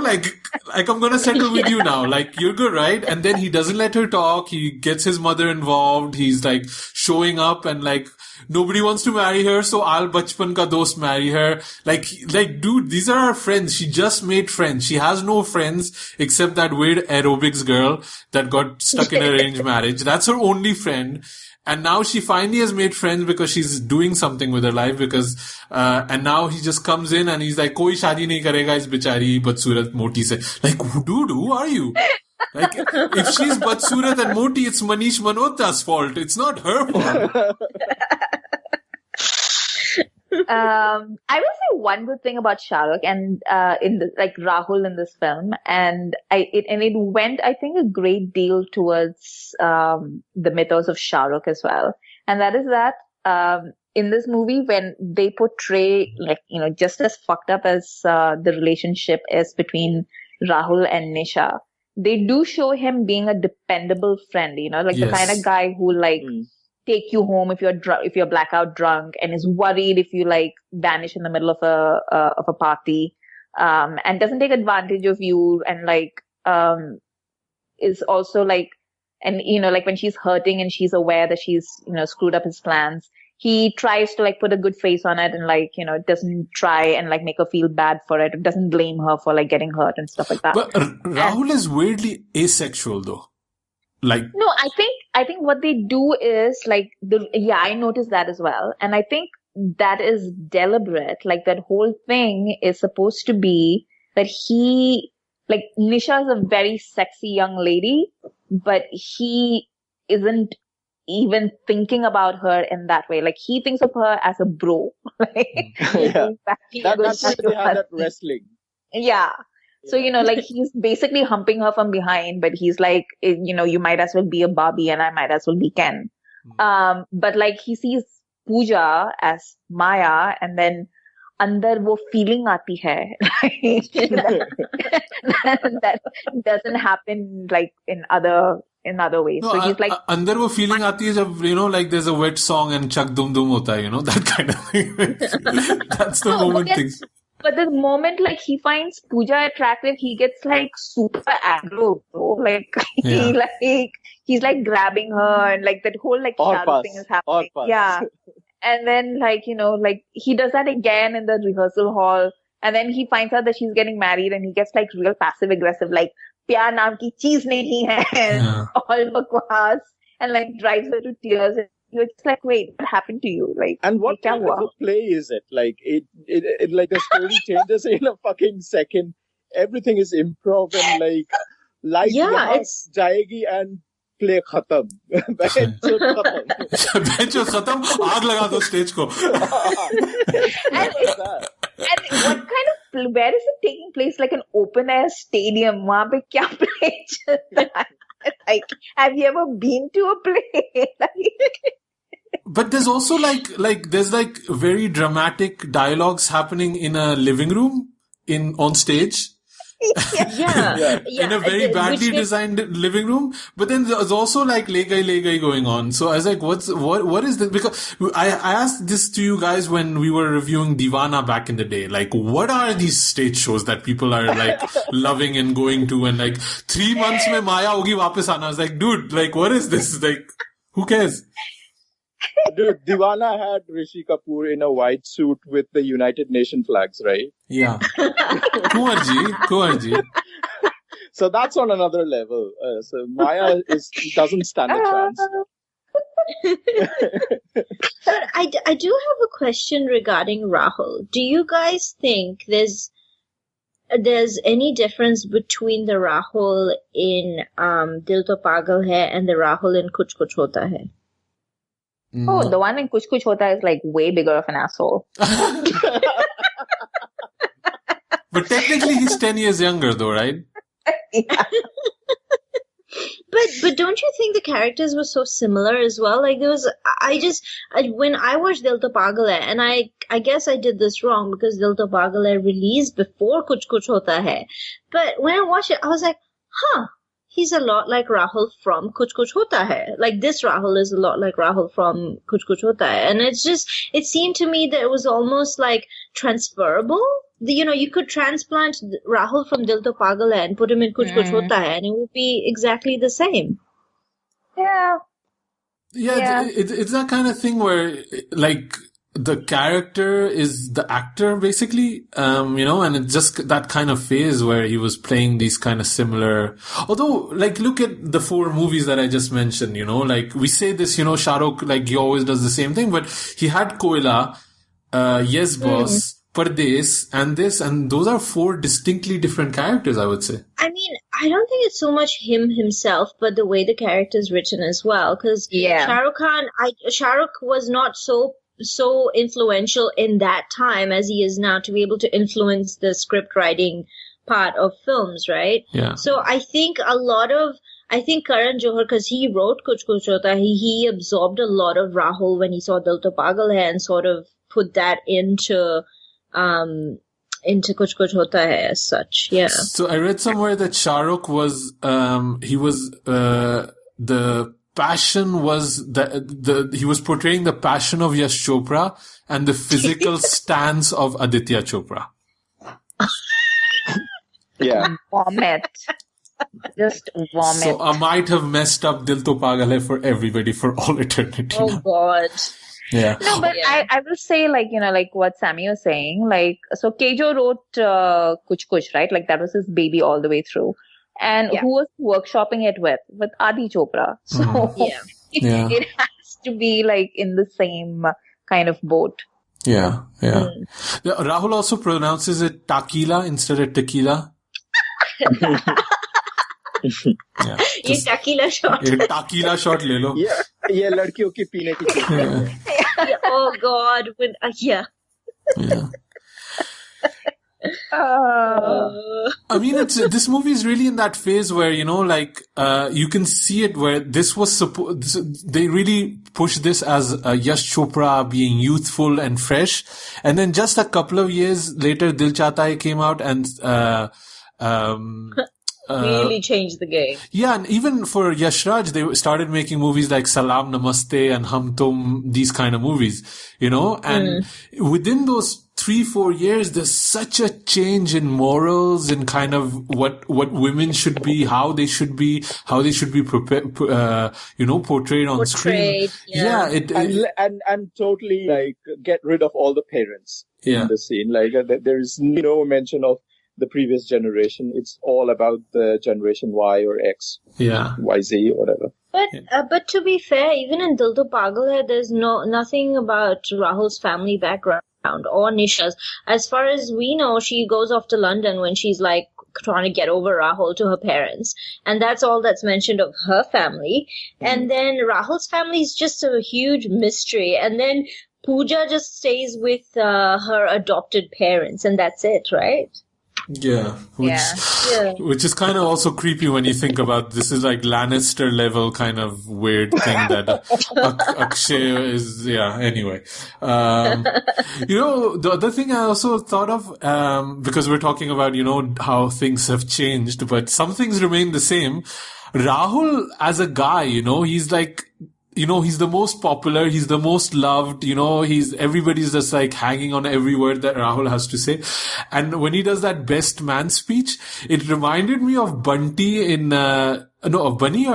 like I'm gonna settle with you now, like you're good, right? And then he doesn't let her talk. He gets his mother involved. He's like showing up and like nobody wants to marry her, so I'll bachpan ka dost marry her. Like dude, these are our friends. She just made friends. She has no friends except that weird aerobics girl that got stuck in arranged marriage. That's her only friend. And now she finally has made friends because she's doing something with her life and now he just comes in and he's like, koi shaadi nahi karega is bichari badsurat moti se. Like, dude, who are you? Like, if she's badsurat and moti, it's Manish Malhotra's fault. It's not her fault. I will say one good thing about Shah Rukh and Rahul in this film, and it went, I think, a great deal towards the mythos of Shah Rukh as well, and that is that in this movie when they portray just as fucked up as the relationship is between Rahul and Nisha, they do show him being a dependable friend, the kind of guy who take you home if you're blackout drunk, and is worried if you vanish in the middle of a party, and doesn't take advantage of you, and is also and when she's hurting and she's aware that she's screwed up his plans, he tries to put a good face on it and doesn't try and make her feel bad for it, doesn't blame her for getting hurt and stuff like that. But Rahul is weirdly asexual though. No, I think what they do is I noticed that as well. And I think that is deliberate. That whole thing is supposed to be that Nisha is a very sexy young lady, but he isn't even thinking about her in that way. He thinks of her as a bro. Yeah. That's why they have that wrestling. Yeah. So, he's basically humping her from behind, but he's you might as well be a Barbie and I might as well be Ken. But he sees Pooja as Maya, and then andar wo feeling aati hai. That doesn't happen in other ways. No, so he's andar wo feeling aati hai jab, there's a wet song and chak dum dum hota hai, that kind of thing. That's the moment things. But the moment he finds Pooja attractive, he gets super aggro, bro. He's grabbing her, and that whole shadow thing is happening. Yeah. And then he does that again in the rehearsal hall, and then he finds out that she's getting married, and he gets real passive aggressive, pyar naam ki cheez nahi hai, all bakwas, and drives her to tears. You're just wait, what happened to you? And what kind of a play is it? It the story changes in a fucking second. Everything is improv and it's jayegi and play khatam. Bench khatam, aag laga do stage ko. And what kind of, where is it taking place? An open air stadium? Wahan pe kya play chal raha hai? Have you ever been to a play? But there's also there's very dramatic dialogues happening in a living room on stage. Yeah. In a very badly designed living room. But then there's also le gai going on. So I was what is this? Because I asked this to you guys when we were reviewing Divana back in the day. What are these stage shows that people are loving and going to, and 3 months mein Maya hogi wapas aana. I was dude, what is this? Who cares? Dude, Divana had Rishi Kapoor in a white suit with the United Nations flags, right? Yeah. Kumarji. So that's on another level. So Maya doesn't stand a chance. But I do have a question regarding Rahul. Do you guys think there's any difference between the Rahul in Dil To Pagal Hai and the Rahul in Kuch Kuch Hota Hai? Oh, the one in Kuch Kuch Hota is way bigger of an asshole. But technically he's 10 years younger though, right? Yeah. But don't you think the characters were so similar as well? When I watched Dil To Pagal Hai, and I guess I did this wrong because Dil To Pagal Hai released before Kuch Kuch Hota Hai. But when I watched it, I was he's a lot like Rahul from Kuch Kuch Hota Hai. Like this Rahul is a lot like Rahul from Kuch Kuch Hota Hai. And it seemed to me that it was almost like transferable. You could transplant Rahul from Dil To Pagal Hai and put him in Kuch Kuch Hota Hai and it would be exactly the same. Yeah. It's that kind of thing where, like, the character is the actor, basically, and it's just that kind of phase where he was playing these kind of similar, although, like, look at the 4 movies that I just mentioned, like, we say this, Shah Rukh, like, he always does the same thing, but he had Koila, Yes Boss, Pardes, and this, and those are 4 distinctly different characters, I would say. I mean, I don't think it's so much him himself, but the way the character is written as well, because Shah Rukh was not so influential in that time as he is now to be able to influence the script writing part of films, right? Yeah. So I think Karan Johar, because he wrote Kuch Kuch Hota Hai, he absorbed a lot of Rahul when he saw Dil To Pagal Hai and sort of put that into Kuch Kuch Hota Hai as such. Yeah. So I read somewhere that Shah Rukh was, the passion was he was portraying the passion of Yash Chopra and the physical stance of Aditya Chopra. Yeah. Vomit. Just vomit. So I might have messed up Dil To Pagal Hai for everybody for all eternity. Oh God. Yeah. No, but I will say, like, like what Sammy was saying, like, so Kejo wrote Kuch Kuch, right? Like, that was his baby all the way through. And who was workshopping it with? With Adi Chopra. So it has to be like in the same kind of boat. Yeah. Rahul also pronounces it Takila instead of tequila. ये tequila shot. ये tequila shot ले लो. ये लड़कियों की पीने की चीज़. Oh God, yeah. I mean, this movie is really in that phase where, you can see it where this was they really pushed this as Yash Chopra being youthful and fresh. And then just a couple of years later, Dil Chahta Hai came out and, really changed the game. Yeah, and even for Yash Raj, they started making movies like Salam Namaste and Hum Tum, these kind of movies, and within those 3-4 years, there's such a change in morals and kind of what women should be, how they should be portrayed on screen. Yeah. And totally like get rid of all the parents in the scene. Like there is no mention of the previous generation. It's all about the generation Y or X, YZ, whatever. But to be fair, even in Dil To Pagal Hai, there's nothing about Rahul's family background or Nisha's. As far as we know, she goes off to London when she's like trying to get over Rahul to her parents, and that's all that's mentioned of her family. And then Rahul's family is just a huge mystery, and then Pooja just stays with her adopted parents, and that's it, right? Yeah, which is kind of also creepy when you think about this is like Lannister level kind of weird thing that Akshay is. Anyway, the other thing I also thought of, because we're talking about how things have changed, but some things remain the same. Rahul as a guy, he's like. He's the most popular, he's the most loved, everybody's just like hanging on every word that Rahul has to say. And when he does that best man speech, it reminded me of Bunty in, of Bunny,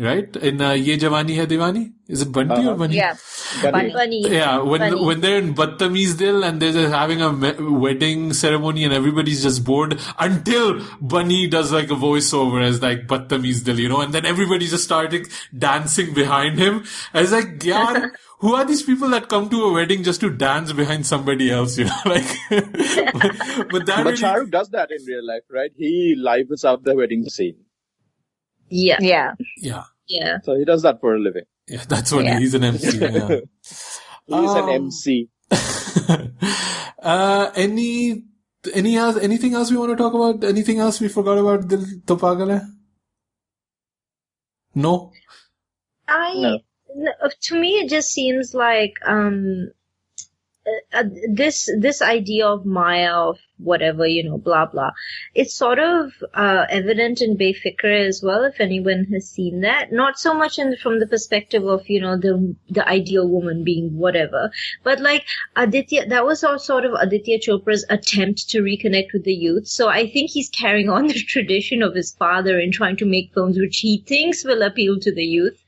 right? In Ye Jawani Hai Diwani? Is it Bunty or Bunny? Yeah. Bunny. Yeah, when they're in Badtameez Dil and they're just having a wedding ceremony and everybody's just bored until Bunny does like a voiceover as like Badtameez Dil, and then everybody just started dancing behind him. I was like, yaar, who are these people that come to a wedding just to dance behind somebody else, like, but really... Shah Rukh does that in real life, right? He livens up the wedding scene. Yeah. So he does that for a living. Yeah, that's what he's an MC. Yeah. He's an MC. Anything else we want to talk about? Anything else we forgot about Dil To Pagal Hai? No? To me, it just seems like this idea of Maya, of whatever, blah blah, it's sort of evident in Befikra as well, if anyone has seen that. Not so much from the perspective of the ideal woman being whatever, but like Aditya, that was sort of Aditya Chopra's attempt to reconnect with the youth. So I think he's carrying on the tradition of his father in trying to make films which he thinks will appeal to the youth,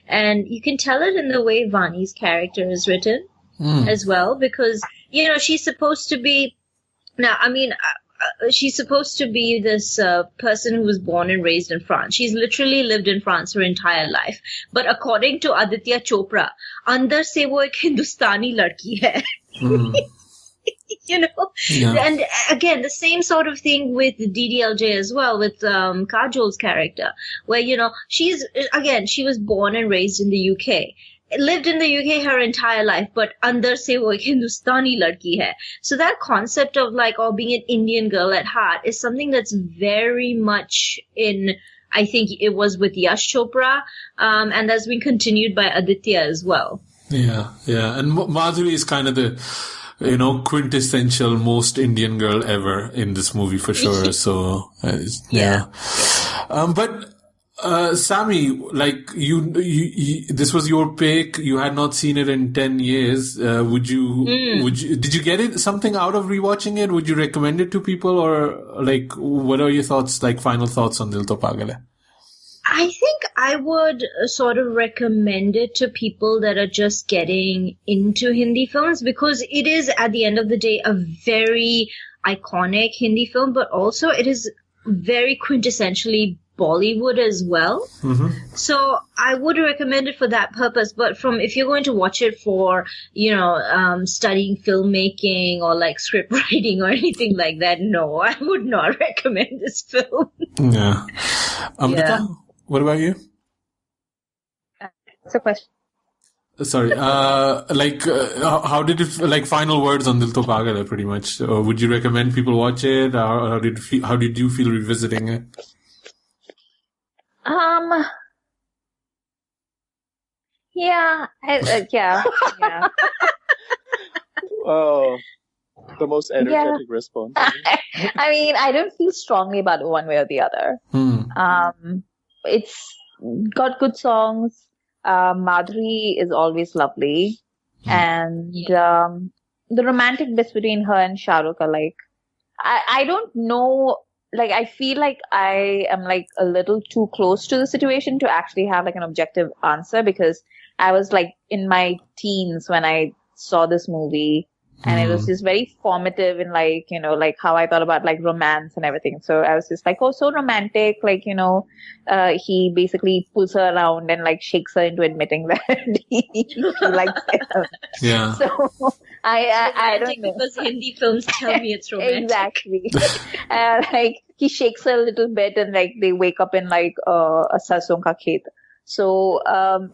and you can tell it in the way Vani's character is written. As well, because she's supposed to be she's supposed to be this person who was born and raised in France. She's literally lived in France her entire life, but according to Aditya Chopra, andar se wo ek Hindustani ladki hai. And again, the same sort of thing with DDLJ as well, with Kajol's character, where she was born and raised in the UK. Lived in the UK her entire life, but andar se wo ek Hindustani ladki hai. So that concept of being an Indian girl at heart is something that's very much in, I think it was with Yash Chopra, and that's been continued by Aditya as well. Yeah. And Madhuri is kind of the, quintessential most Indian girl ever in this movie for sure. So, yeah. But, Sammy, you, this was your pick. You had not seen it in 10 years. Did you get something out of rewatching it? Would you recommend it to people, or what are your thoughts, final thoughts on Dil To Pagal Hai? I think I would sort of recommend it to people that are just getting into Hindi films, because it is, at the end of the day, a very iconic Hindi film, but also it is very quintessentially Bollywood as well. Mm-hmm. So I would recommend it for that purpose. But if you're going to watch it for, studying filmmaking or script writing or anything like that, no, I would not recommend this film. Yeah. Amrita, what about you? It's a question. Sorry. How did it, final words on Dil To Pagal Hai, pretty much? Would you recommend people watch it? Or how did you feel revisiting it? Yeah. Oh, the most energetic response. I mean, I don't feel strongly about it one way or the other. It's got good songs. Madhuri is always lovely. And, the romantic bits between her and Shah Rukh are I don't know. I feel like I am a little too close to the situation to actually have an objective answer, because I was in my teens when I saw this movie, and it was just very formative in how I thought about romance and everything. So I was just oh, so romantic. He basically pulls her around and shakes her into admitting that he likes her. Yeah. So I don't know. Because Hindi films tell me it's romantic. Exactly. He shakes her a little bit, and they wake up in a sarson ka khet. So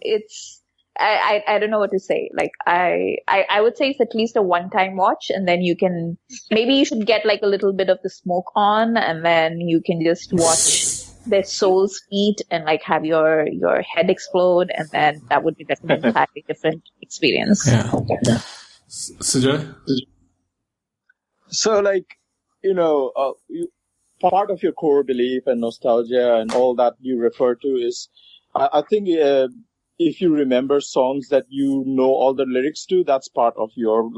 it's, I don't know what to say. I would say it's at least a one-time watch, and then maybe you should get a little bit of the smoke on, and then you can just watch their souls meet and have your head explode, and then that would be an entirely different experience. Yeah. Sujay? So part of your core belief and nostalgia and all that you refer to is, I think, if you remember songs that all the lyrics to, that's part of your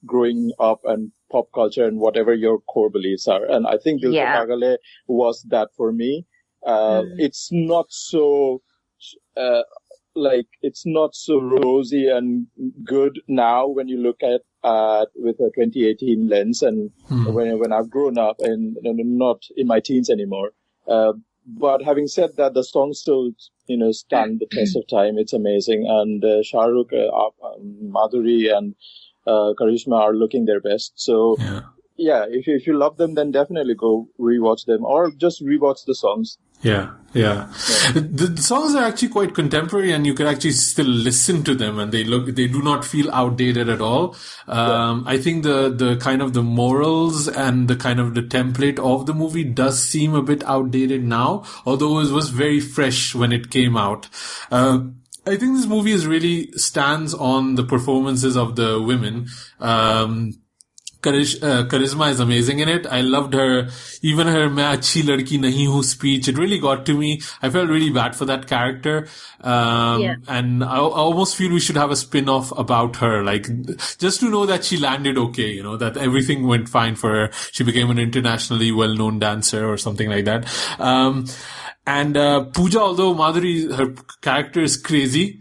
growing up and pop culture and whatever your core beliefs are. And I think Dil To Pagal Hai was that for me. It's not so it's not so rosy and good now when you look at with a 2018 lens, and when I've grown up and not in my teens anymore. But having said that, the songs still stand the test of time. It's amazing, and Shah Rukh, Madhuri, and Karishma are looking their best. So yeah, if you love them, then definitely go rewatch them, or just rewatch the songs. Yeah. The songs are actually quite contemporary, and you can actually still listen to them, and they do not feel outdated at all. I think the kind of the morals and the kind of the template of the movie does seem a bit outdated now, although it was very fresh when it came out. I think this movie really stands on the performances of the women. Charisma is amazing in it. I loved her, even her "Main achhi ladki nahi hu" speech. It really got to me. I felt really bad for that character. And I almost feel we should have a spin-off about her, like, just to know that she landed okay, you know, that everything went fine for her. She became an internationally well-known dancer or something like that. And Pooja, although Madhuri, her character is crazy,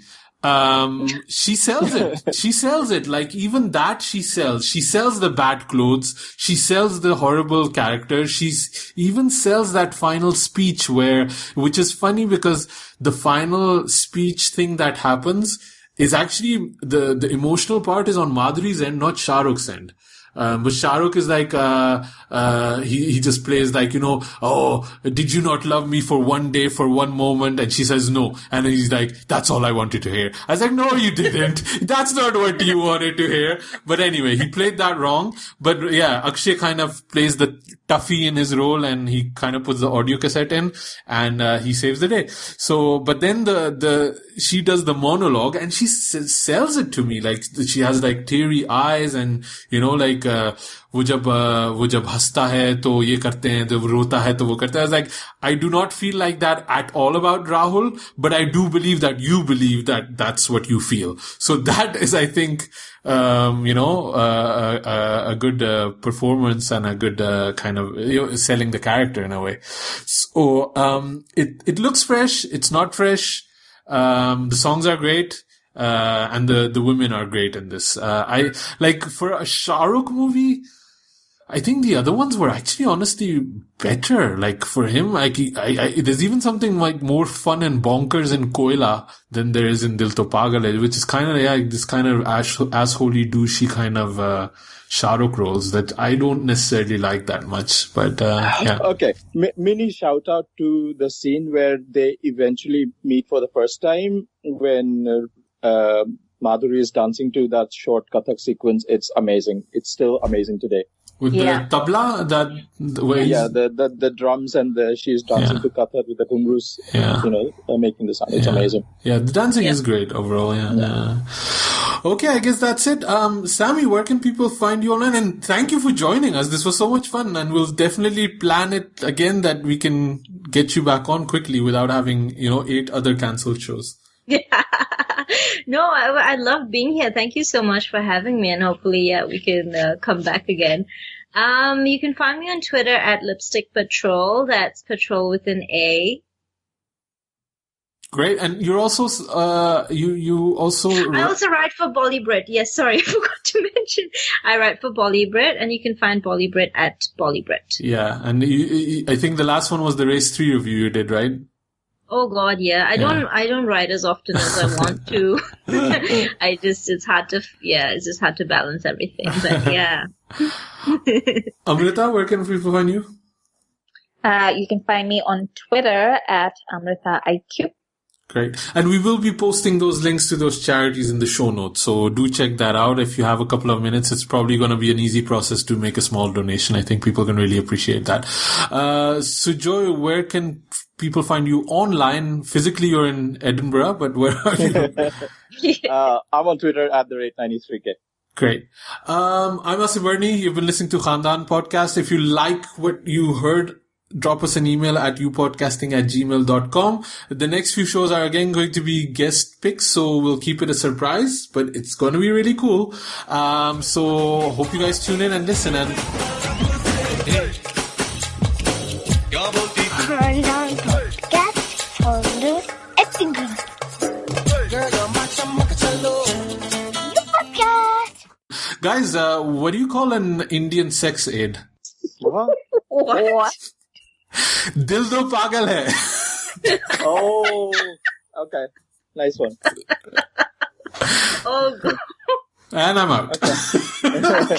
she sells it. She sells it. Like, even that she sells. She sells the bad clothes. She sells the horrible character. She's even sells that final speech which is funny because the final speech thing that happens is actually the emotional part is on Madhuri's end, not Shah Rukh's end. But Shah Rukh is like, he just plays like, you know, "Oh, did you not love me for one day, for one moment?" And she says no. And he's like, "That's all I wanted to hear." I was like, "No, you didn't. That's not what you wanted to hear." But anyway, he played that wrong. But yeah, Akshay kind of plays the toughie in his role, and he kind of puts the audio cassette in, and he saves the day. So, but then she does the monologue, and she sells it to me. Like, she has like teary eyes, and, you know, like, वो जब हंसता है तो ये करते हैं, जब रोता है तो वो करते हैं. I was like, I do not feel like that at all about Rahul, but I do believe that you believe that that's what you feel. So that is, I think, you know, a good performance and a good kind of, you know, selling the character in a way. So it looks fresh. It's not fresh. The songs are great. And the women are great in this. I like, for a Shah Rukh movie, I think the other ones were actually honestly better. Like, for him, like, there's even something like more fun and bonkers in Koila than there is in Dil To Pagal Hai, which is kind of, this kind of assholey, douchey kind of, Shah Rukh roles that I don't necessarily like that much, but, yeah. Okay. Mini shout out to the scene where they eventually meet for the first time when, Madhuri is dancing to that short Kathak sequence. It's amazing. It's still amazing today. With the tabla, the drums, and she's dancing to Kathak with the ghungroos, you know, making the sound. It's amazing. Yeah, the dancing is great overall. Yeah. Okay, I guess that's it. Sammy, where can people find you online? And thank you for joining us. This was so much fun, and we'll definitely plan it again that we can get you back on quickly without having, you know, 8 other cancelled shows. Yeah. No, I love being here. Thank you so much for having me, and hopefully, we can come back again. You can find me on Twitter at Lipstick Patrol. That's Patrol with an A. Great, and you're also you also. I also write for Bollywood. Yes, sorry, I forgot to mention. I write for Bollywood, and you can find Bollywood at Bollywood. Yeah, and I think the last one was the Race 3 review you did, right? Oh God, yeah. I don't write as often as I want to. It's just hard to balance everything. But yeah. Amrita, where can people find you? You can find me on Twitter at AmritaIQ. Great. And we will be posting those links to those charities in the show notes. So do check that out. If you have a couple of minutes, it's probably going to be an easy process to make a small donation. I think people can really appreciate that. So Joy, where can people find you online? Physically, you're in Edinburgh, but where are you? I'm on Twitter at @93k. Great. I'm Asif Bernie. You've been listening to Khandaan Podcast. If you like what you heard, drop us an email at youpodcasting@gmail.com. The next few shows are again going to be guest picks, so we'll keep it a surprise, but it's going to be really cool. So hope you guys tune in and listen. And Khandaan Podcast on the Epingham. guys, what do you call an Indian sex aid? What? Dil To Pagal Hai. Oh, okay. Nice one. Oh God. And I'm out. Okay.